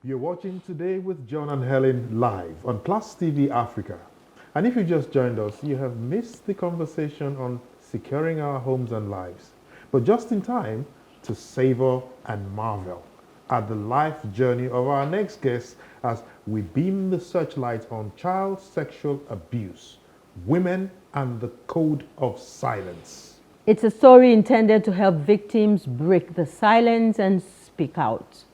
You're watching Today with John and Helen live on Plus TV Africa. And if you just joined us, you have missed the conversation on securing our homes and lives. But just in time to savor and marvel at the life journey of our next guest as we beam the searchlight on child sexual abuse, women, and the code of silence. It's a story intended to help victims break the silence and speak out.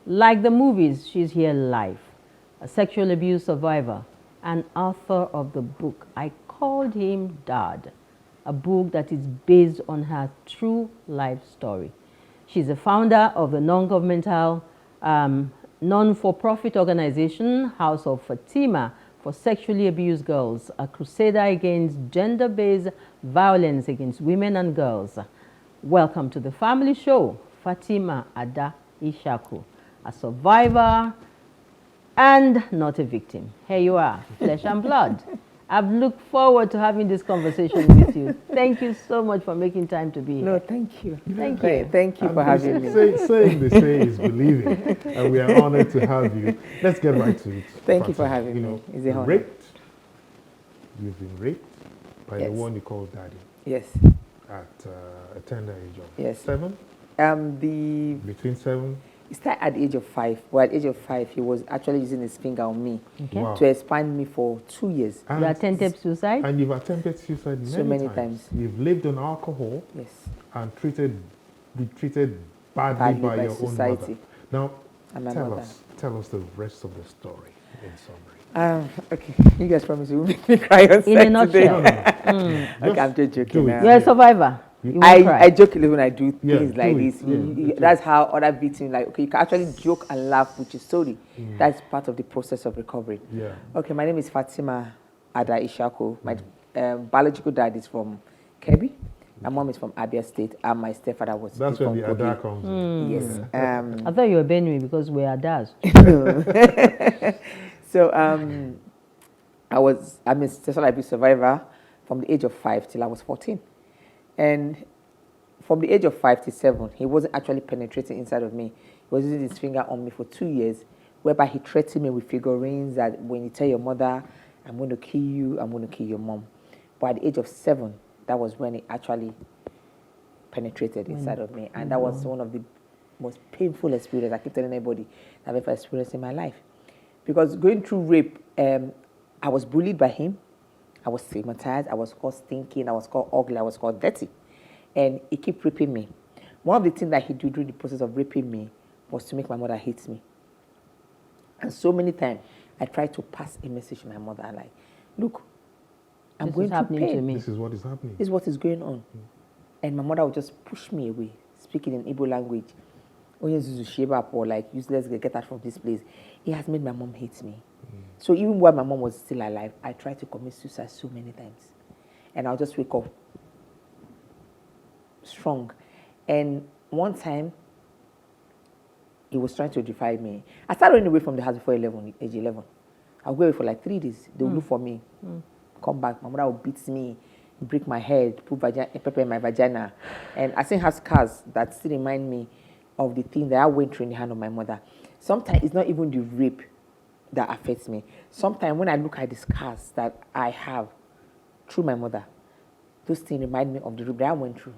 Like the movies, she's here live, a sexual abuse survivor and author of the book I Called Him Dad, a book that is based on her true life story. She's the founder of the non-governmental, non-for-profit organization House of Fatima for sexually abused girls, a crusader against gender-based violence against women and girls. Welcome to the family show, Fatima Ada Ishiaku, a survivor and not a victim. Here you are, flesh and blood. I've looked forward to having this conversation with you. Thank you so much for making time to be here. No, thank you. Thank you. Thank you for having me. Saying they say is believing, and we are honored to have you. Let's get right to it. Thank you for having me. It's a honor. Raped. You've been raped by the Yes. one you call daddy Yes. at a tender age of Yes. 7? Between 7? It started at the age of 5. Well, at the age of 5, he was actually using his finger on me Okay. Wow. to expand me for 2 years. And, You attempted suicide? and you've attempted suicide many, So many times. You've lived on alcohol Yes. and be treated badly Badly by by your society. own mother. And my Now, mother. tell us the rest of the story in summary. Okay. You guys promise you will make me cry on set In a nutshell. today. Okay, I'm just joking do it. now. You're a survivor. You won't cry. I joke a little when I do Yeah, things like do it. this. Yeah, That's how other victims, like, okay, you can actually joke and laugh with your story. That's part of the process of recovery. Yeah. Okay, my name is Fatima Ada Ishiaku. My biological dad is from Kebbi. My mom is from Abia State, and my stepfather was That's from where the Ada Kogi. comes in. Yes. I thought you were Benue because we are dads. So I'm a sexual abuse survivor from the age of 5 till I was 14. And from the age of 5 to 7, he wasn't actually penetrating inside of me. He was using his finger on me for 2 years, whereby he threatened me with figurines that when you tell your mother, I'm going to kill you, I'm going to kill your mom. But at the age of 7, that was when he actually penetrated inside of me. And that was one of the most painful experiences I keep telling everybody that I've ever experienced in my life. Because going through rape, I was bullied by him. I was stigmatized. I was called stinking. I was called ugly. I was called dirty. And he kept raping me. One of the things that he did during the process of raping me was to make my mother hate me. And so many times, I tried to pass a message to my mother, like, look, I'm This going is through happening to pain. me. This is what is happening. This is what is going on. And my mother would just push me away, speaking in Igbo language. Or like, useless, get out from this place. It has made my mom hate me. So even while my mom was still alive, I tried to commit suicide so many times. And I'll just wake up strong. And one time, he was trying to defy me. I started running away from the house before age 11. I'll go away for like 3 days. They'll look for me. Come back. My mother will beat me, break my head, put pepper in my vagina. And I still have scars that still remind me of the thing that I went through in the hand of my mother. Sometimes it's not even the rape that affects me. Sometimes when I look at the scars that I have through my mother, those things remind me of the rape that I went through.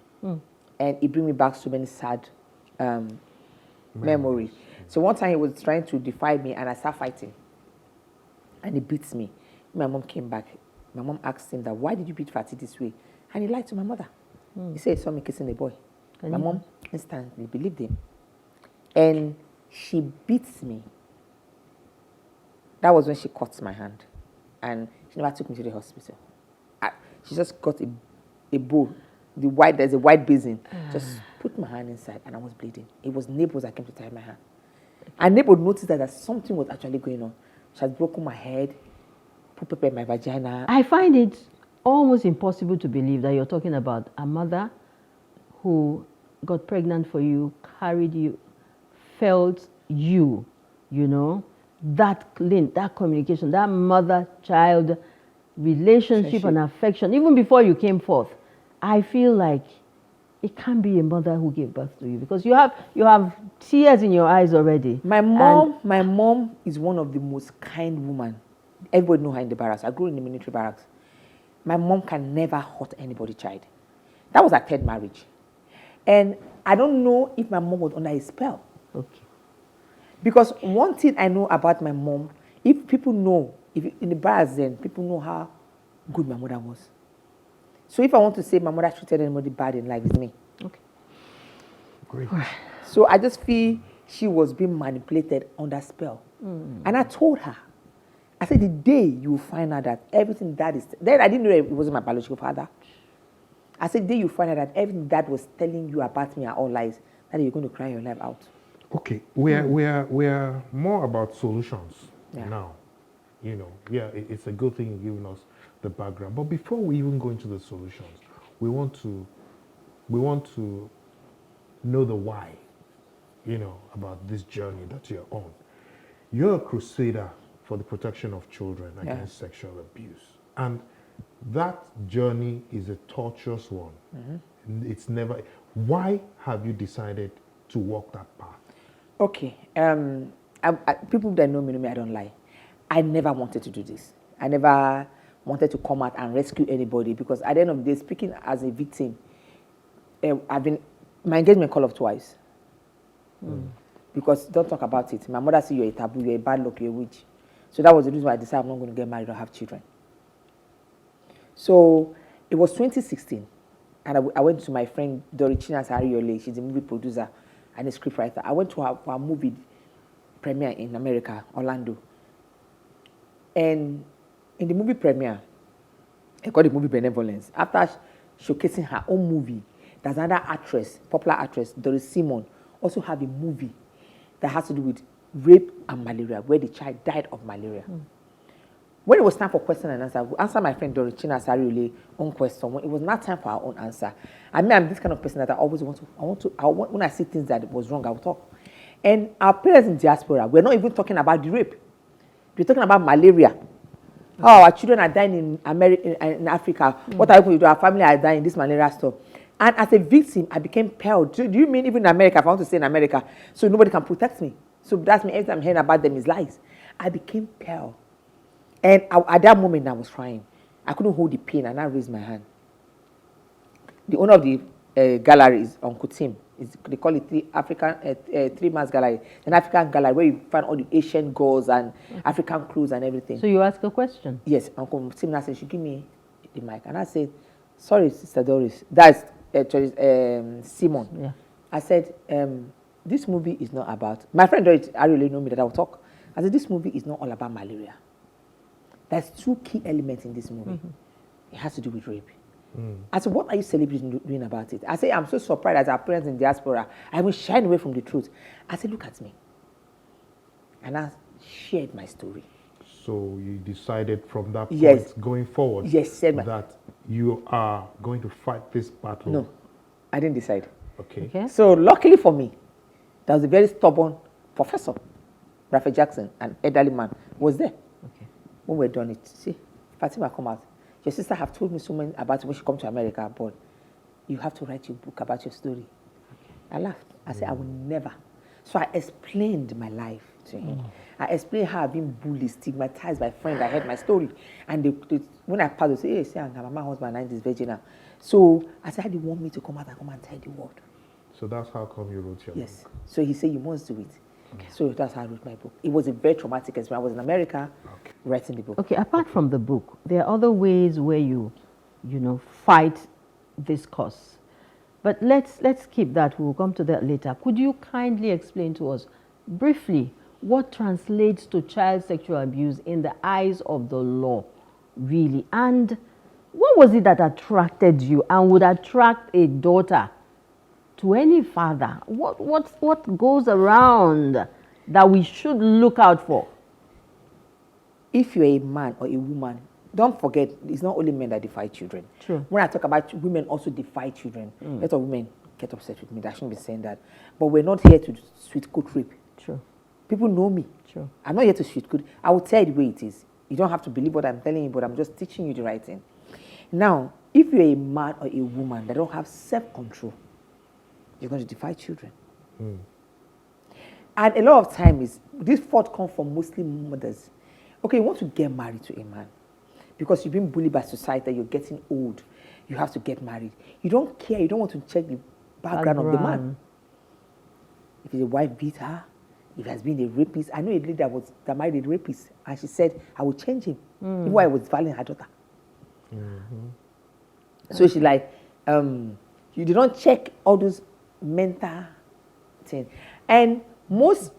And it brings me back so many sad memories. So one time he was trying to defy me and I started fighting. And he beats me. My mom came back. My mom asked him that, why did you beat Fatih this way? And he lied to my mother. He said he saw me kissing the boy. My mom instantly believed him. And she beats me. That was when she cut my hand. And she never took me to the hospital. She just got a bowl. There's a white basin. Just put my hand inside and I was bleeding. It was neighbors that came to tie my hand. And neighbors noticed that something was actually going on. She had broken my head, put pepper in my vagina. I find it almost impossible to believe that you're talking about a mother who got pregnant for you, carried you, felt you, that link, that communication, that mother-child relationship and affection, even before you came forth. I feel like it can't be a mother who gave birth to you, because you have tears in your eyes already. My mom is one of the most kind women. Everybody know her in the barracks. I grew in the military barracks. My mom can never hurt anybody's child. That was her third marriage. And I don't know if my mom was under a spell. Okay. Because one thing I know about my mom, if people know, if in the barracks then, people know how good my mother was. So if I want to say my mother treated anybody bad in life, it's me. Okay. Great. So I just feel she was being manipulated under spell. And I told her, I said, the day you find out that everything that is... Then I didn't know it wasn't my biological father. I said, the day you find out that everything that was telling you about me are all lies, that you're going to cry your life out. Okay, we are more about solutions now. You know, it's a good thing you're giving us the background. But before we even go into the solutions, we want to know the why, you know, about this journey that you're on. You're a crusader for the protection of children against sexual abuse. And that journey is a torturous one. It's never... Why have you decided to walk that path? Okay. People that know me, I don't lie. I never wanted to do this. I never wanted to come out and rescue anybody, because at the end of the day, speaking as a victim, my engagement called off twice. Because don't talk about it. My mother said you're a taboo, you're a bad luck, you're a witch. So that was the reason why I decided I'm not going to get married or have children. So it was 2016, and I went to my friend Dorichina Sariole. She's a movie producer and a scriptwriter. I went to her movie premiere in America, Orlando. And in the movie premiere, I called the movie Benevolence. After showcasing her own movie, there's another actress, popular actress, Doris Simon, also have a movie that has to do with rape and malaria, where the child died of malaria. When it was time for question and answer, we answer my friend Dorichina Sariole own question. When it was not time for our own answer. I mean, I'm this kind of person that I always want to, when I see things that was wrong, I will talk. And our parents in diaspora, we're not even talking about the rape. We're talking about malaria. Oh, our children are dying in America, in Africa. What are you going to do? Our family are dying, this malaria stuff. And as a victim, I became pale. Do you mean even in America, if I want to stay in America, so nobody can protect me? So that's me, every time I'm hearing about them is lies. I became pale. And at that moment, I was crying. I couldn't hold the pain, and I raised my hand. The owner of the gallery is Uncle Tim. They call it Three Mass Gallery, an African gallery where you find all the Asian girls and African clothes and everything. So you ask a question? Yes, Uncle Tim now said, she give me the mic. And I said, sorry, Sister Doris. That's Simon. Yeah. I said, this movie is not about... My friend Doris, I really know me that I will talk. I said, this movie is not all about malaria. There's two key elements in this movie. It has to do with rape. I said, what are you celebrating doing about it? I said, I'm so surprised as our parents in diaspora, I was shying away from the truth. I said, look at me. And I shared my story. So you decided from that point going forward that you are going to fight this battle? No, I didn't decide. Okay. So luckily for me, there was a very stubborn professor, Raphael Jackson, an elderly man, was there. Okay. When we're done it, see, Fatima come out. Your sister have told me so much about when she come to America, but you have to write your book about your story. Okay. I laughed. I said, I will never. So I explained my life to him. I explained how I've been bullied, stigmatized by friends. I heard my story. And they, when I passed, they say, hey, my husband and this virgin. So I said, they want me to come out and come and tell the world. So that's how come you wrote your book? Yes. So he said, you must do it. Okay. So that's how I wrote my book. It was a very traumatic experience. I was in America writing the book. Okay, apart from the book, there are other ways where you fight this cause. But let's keep that. We'll come to that later. Could you kindly explain to us briefly what translates to child sexual abuse in the eyes of the law, really? And what was it that attracted you and would attract a daughter to any father? What goes around that we should look out for? If you're a man or a woman, don't forget, it's not only men that defy children. True. When I talk about women also defy children, a lot of women get upset with me. I shouldn't be saying that. But we're not here to sweet coat rape. True. People know me. True. I'm not here to sweet coat. I will tell you the way it is. You don't have to believe what I'm telling you, but I'm just teaching you the right thing. Now, if you're a man or a woman that don't have self-control, you're going to defy children. And a lot of times, this fault comes from Muslim mothers. Okay, you want to get married to a man because you've been bullied by society, you're getting old, you have to get married. You don't care, you don't want to check the background of the man. If his wife beat her, if he has been a rapist. I know a lady that married a rapist, and she said, I will change him, even while I was violating her daughter. So she's like, you do not check all those mental things. And most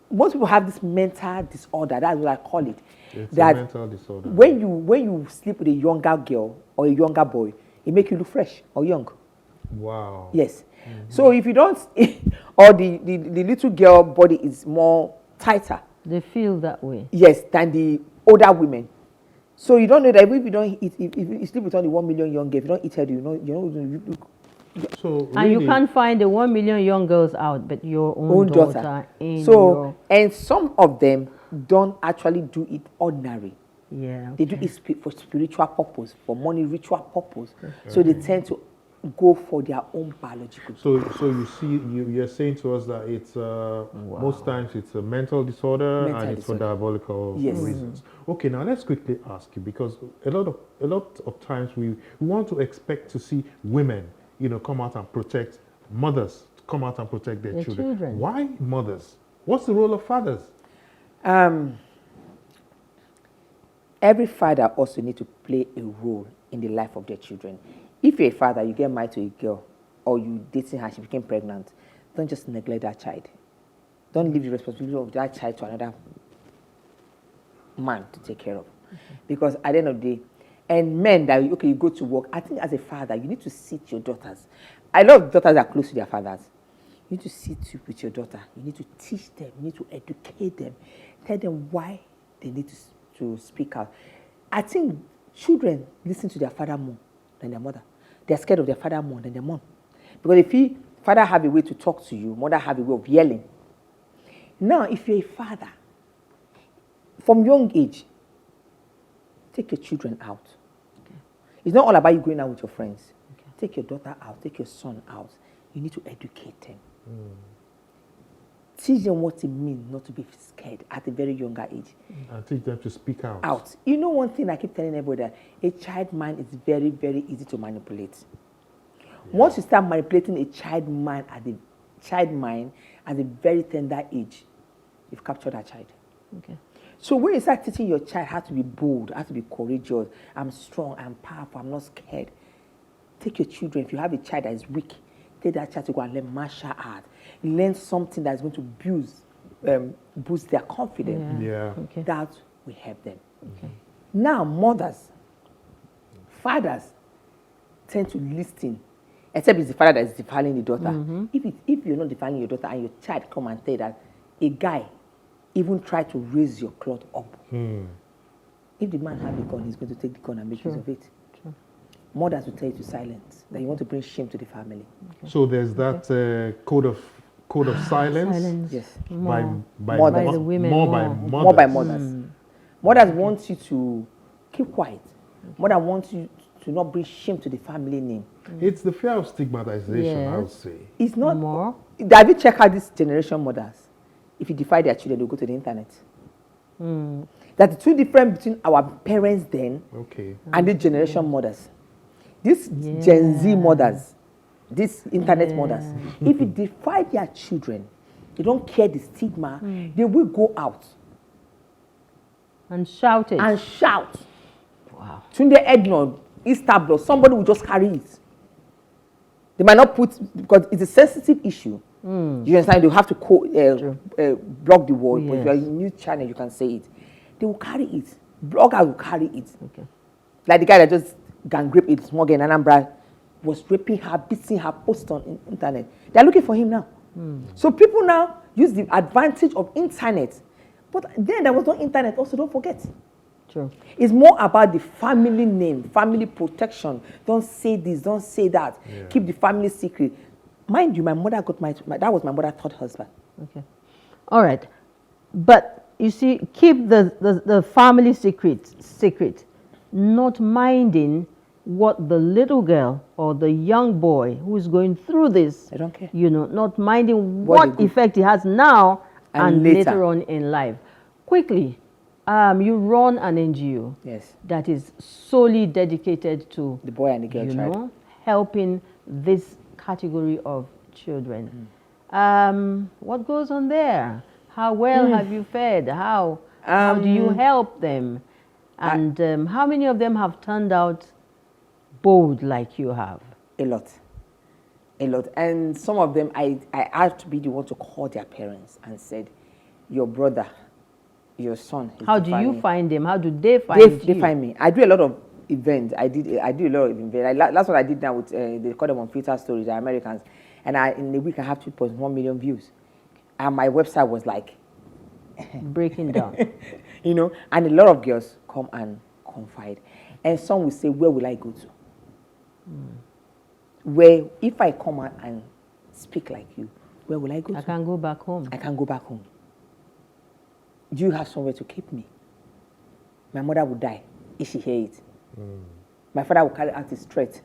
people have this mental disorder. That's what I call it. It's that a mental disorder. When you sleep with a younger girl or a younger boy, it makes you look fresh or young. Wow. Yes. So if you don't, or the little girl body is more tighter. They feel that way. Yes, than the older women. So you don't know that if you don't eat, if you sleep with only 1 million young girls, if you don't eat healthy, you know. So And you can't find the 1 million young girls out, but your own daughter. And some of them don't actually do it ordinary. Yeah. They do it for spiritual purpose, for money ritual purpose. So they tend to go for their own biological. So you see, you're saying to us that it's most times it's a mental disorder and it's for diabolical reasons. Okay, now let's quickly ask you, because a lot of times we want to expect to see women, come out and protect mothers, come out and protect their children. Why mothers? What's the role of fathers? Every father also needs to play a role in the life of their children. If you're a father, you get married to a girl, or you dating her, she became pregnant, don't just neglect that child. Don't leave the responsibility of that child to another man to take care of. Because at the end of the day, and men that, you go to work, I think as a father, you need to sit your daughters. I love daughters that are close to their fathers. You need to sit with your daughter. You need to teach them. You need to educate them. Tell them why they need to speak out. I think children listen to their father more than their mother. They're scared of their father more than their mom. Because if father have a way to talk to you, mother have a way of yelling. Now, if you're a father, from young age, take your children out. Okay. It's not all about you going out with your friends. Okay. Take your daughter out, take your son out. You need to educate them. Teach them what it means not to be scared at a very younger age. And teach them to speak out. One thing I keep telling everybody, that a child mind is very, very easy to manipulate. Yeah. Once you start manipulating a child mind at a very tender age, you've captured that child. Okay. So when you start teaching your child how to be bold, how to be courageous, I'm strong, I'm powerful, I'm not scared. Take your children, if you have a child that is weak, take that child to go and learn martial art. Learn something that's going to boost their confidence. Yeah. Okay. That will help them. Okay. Now, fathers tend to listen, except it's the father that is defiling the daughter. If you're not defiling your daughter and your child come and tell that a guy even try to raise your cloth up, if the man have a gun, he's going to take the gun and make use of it. Mothers will tell you to silence, that you want to bring shame to the family. Okay. So there's that code of silence. Yes. By the women. More by mothers. Mothers want you to keep quiet. Mother wants you to not bring shame to the family name. It's the fear of stigmatization, I would say. It's not more. Have you checked out this generation mothers? If you defy their children, they'll go to the internet. That's the two difference between our parents then and the generation mothers. These Gen Z mothers, these internet mothers, if you defy their children, they don't care the stigma, they will go out. And shout it. Wow. Tunde Ednon, Istanbul, somebody will just carry it. They might not put, because it's a sensitive issue. You understand? They'll have to block the word. But if you're in a news channel, you can say it. They will carry it. Bloggers will carry it. Okay. Like the guy that just gang raped a small girl in Anambra, was raping her, beating her, post on internet. They're looking for him now. So people now use the advantage of internet. But then there was no internet also, don't forget. True. It's more about the family name, family protection. Don't say this, don't say that. Yeah. Keep the family secret. Mind you, my mother got that was my mother's third husband. Okay. All right. But you see, keep the family secret, not minding what the little girl or the young boy who is going through this, I don't care. you know, not minding What what they go- effect it has now And and later. later on in life. Quickly, you run an NGO Yes. that is solely dedicated to, The boy and the girl you child. know, helping this category of children. What goes on there? How well have you fed? How do you help them? And how many of them have turned out bold like you have? A lot. A lot. And some of them, I had to be the one to call their parents and said, your brother, your son. is How do you defining- find them? How do they find you? They find me. I do a lot of events. I do a lot of events. That's what I did now with, they call them on Twitter stories, the Americans. And in a week, I have 2.1 million views. And my website was like, Breaking down. you know, and a lot of girls come and confide. And some will say, where will I go to? Where, if I come out and speak like you, where will I go I to? can go back home. I can go back home. Do you have somewhere to keep me? My mother would die if she hear it. My father will carry out his threat.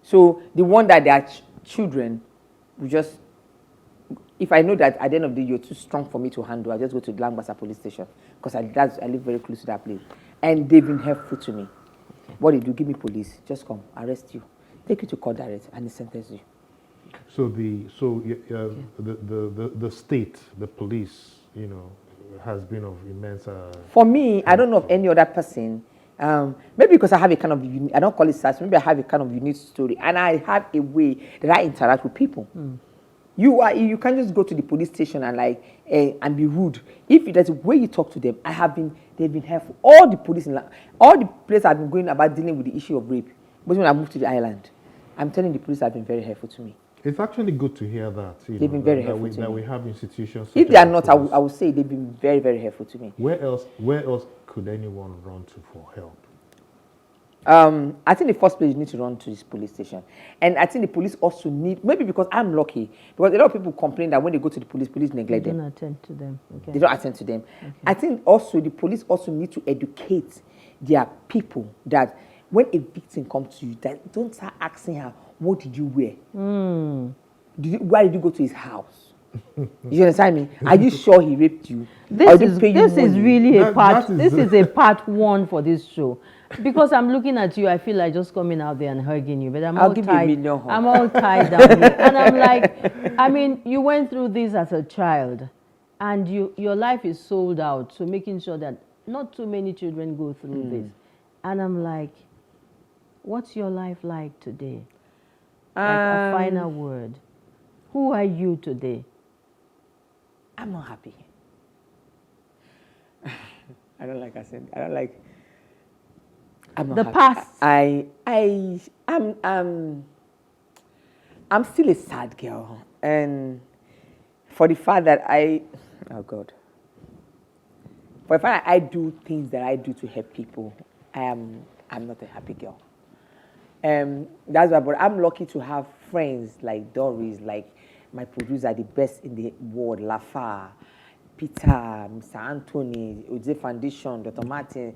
So the one that their children will just, if I know that at the end of the day you're too strong for me to handle, I'll just go to Langbasa police station because I live very close to that place. And they've been helpful to me. What they do, give me police, just come, arrest you, take you to court direct, and they sentence you. So the state, the police, you know, has been of immense. For me, I don't know of any other person. Maybe because I have a kind of I don't call it SARS. Maybe I have a kind of unique story, and I have a way that I interact with people. You can't just go to the police station and and be rude. If there's a way you talk to them, they've been helpful. All the police all the places I've been going about dealing with the issue of rape. But when I moved to the island, I'm telling the police have been very helpful to me. It's actually good to hear that. They've been very helpful to that me. we have institutions. If such they are as not, police. I would say they've been very, very helpful to me. Where else could anyone run to for help? I think the first place you need to run to is police station. And I think the police also need, maybe because I'm lucky, because a lot of people complain that when they go to the police They neglect them. don't attend to them. Okay. They don't attend to them. Okay. I think also the police also need to educate their people that when a victim comes to you, that don't start asking her, what did you wear? Why did you go to his house? You understand me? Are you sure he raped you? Or did he pay you This is money? really a That- part. that is- This is a part one for this show, because I'm looking at you. I feel like just coming out there and hugging you, but I'll give you a million hug. I'm all tied down here, and I'm like, I mean, you went through this as a child, and your life is sold out. So making sure that not too many children go through this, and I'm like, what's your life like today? Like a final word. Who are you today? I'm not happy. I don't like I said. I don't like. I'm not The happy. past. I'm still a sad girl, and for the fact that oh God, for the fact that I do things that I do to help people, I'm not a happy girl. That's why, but I'm lucky to have friends like Doris, like my producer, the best in the world, Lafa, Peter, Mr. Anthony, Oje Foundation, Dr. Martin,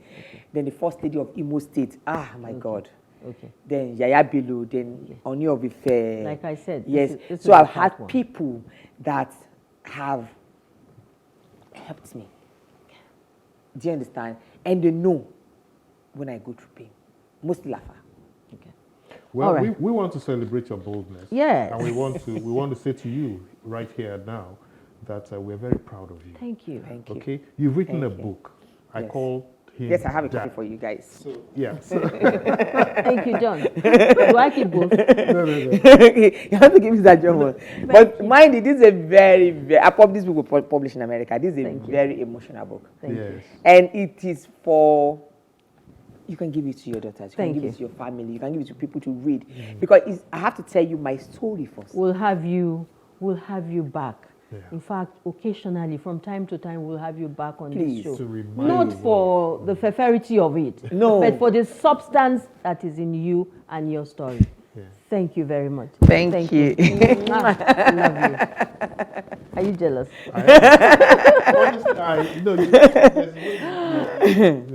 then the first lady of Imo State. My God. Okay. Then Yaya Bello, then Oni of Ife. Like I said, yes. this is So I've the part had one. people that have helped me. Do you understand? And they know when I go through pain. Mostly Lafa. Okay. Well, All right. we want to celebrate your boldness. Yes. And we want to say to you right here and now that we're very proud of you. Thank you. Thank you. Okay, you've written Thank a you. book. I Yes. call him. Yes, I have a copy Dad. for you guys. So, yeah. So, Thank you, John. Do I keep both? no. You have to give me that John one. But you. mind you, this is a very, very, this book was published in America. This is a Thank you. very emotional book. Thank you. Yes. And it is for, you can give it to your daughters, you Thank can give you. it to your family, you can give it to people to read. Because I have to tell you my story first. We'll have you back. Yeah. In fact, occasionally, from time to time, we'll have you back on Please. this show. To remind Not the for the fafarity of it, No. but for the substance that is in you and your story. Yeah. Thank you very much. Thank you. Mwah. I love you. Are you jealous? Honestly,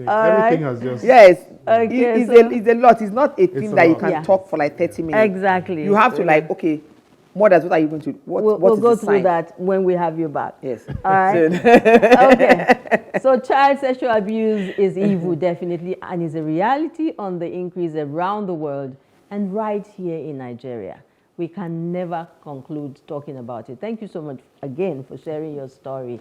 everything has just. Yes, Okay, It's a lot. It's not a thing a that you lot. can Yeah. talk for like 30 minutes. Exactly. You have to like, okay, mothers, what are you going to, We'll is go the through sign? that when we have you back. Yes. All right. Okay. So child sexual abuse is evil, definitely, and is a reality on the increase around the world and right here in Nigeria. We can never conclude talking about it. Thank you so much again for sharing your story.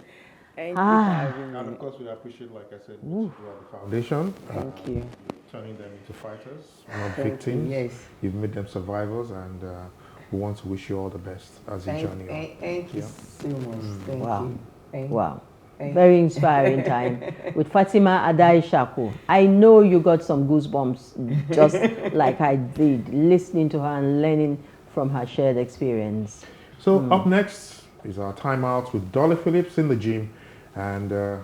Thank you for having And me. of course, we appreciate, like I said, what you do at the foundation. Thank you. Turning them into fighters, not Thank you, victims. yes. You've made them survivors, and we want to wish you all the best as you journey on. Thank you so much. Thank Wow. you. Thank you. Wow. Thank Very inspiring time with Fatima Ishiaku. I know you got some goosebumps just like I did, listening to her and learning from her shared experience. So up next is our timeout with Dolly Phillips in the gym, and the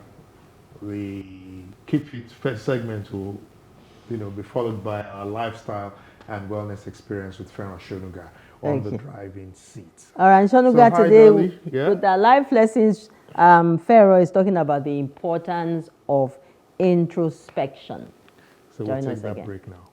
Keep Fit first segment will, be followed by our lifestyle and wellness experience with Fena Shonuga on the driving seat. All right, Shonuga, So, hi, today Dolly. Yeah? with our life lessons, Pharaoh is talking about the importance of introspection. So Join we'll us take that again. break now.